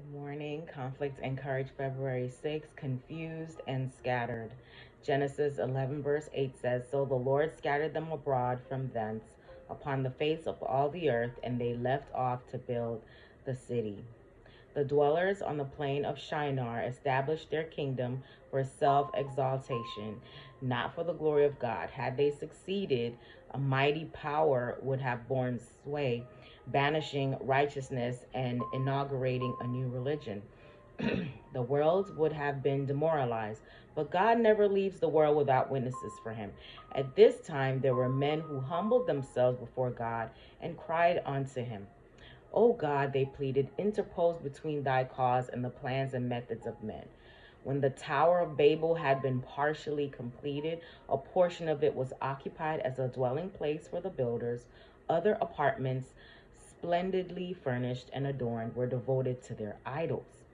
Good morning. Conflict encouraged February 6, confused and scattered. Genesis 11, verse 8 says, So the Lord scattered them abroad from thence upon the face of all the earth, and they left off to build the city. The dwellers on the plain of Shinar established their kingdom for self exaltation, not for the glory of God. Had they succeeded, a mighty power would have borne sway, banishing righteousness and inaugurating a new religion. The world would have been demoralized, but God never leaves the world without witnesses for him. At this time, there were men who humbled themselves before God and cried unto him. O God, they pleaded, interpose between thy cause and the plans and methods of men. When the Tower of Babel had been partially completed, a portion of it was occupied as a dwelling place for the builders. Other apartments, splendidly furnished and adorned, were devoted to their idols.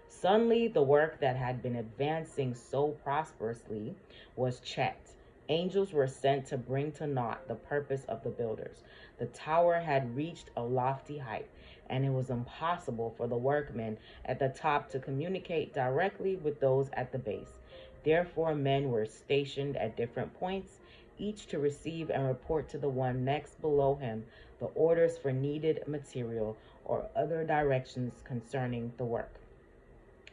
Suddenly, the work that had been advancing so prosperously was checked. Angels were sent to bring to naught the purpose of the builders. The tower had reached a lofty height, and it was impossible for the workmen at the top to communicate directly with those at the base. Therefore, men were stationed at different points, each to receive and report to the one next below him the orders for needed material or other directions concerning the work.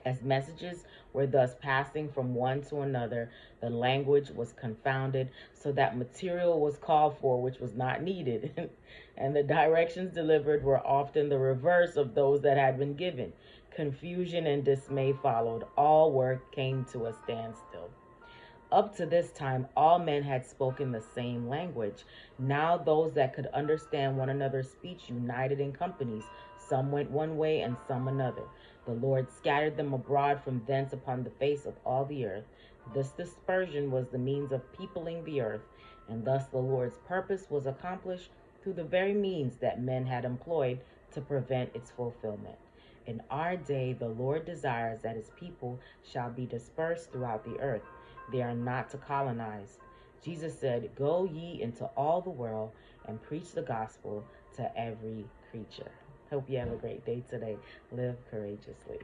As messages were thus passing from one to another, the language was confounded, so that material was called for which was not needed, and the directions delivered were often the reverse of those that had been given. Confusion and dismay followed. All work came to a standstill. Up to this time, all men had spoken the same language. Now, those that could understand one another's speech united in companies. Some went one way and some another. The Lord scattered them abroad from thence upon the face of all the earth. This dispersion was the means of peopling the earth, and thus the Lord's purpose was accomplished through the very means that men had employed to prevent its fulfillment. In our day, the Lord desires that his people shall be dispersed throughout the earth. They are not to colonize. Jesus said, Go ye into all the world and preach the gospel to every creature. Hope you have a great day today. Live courageously.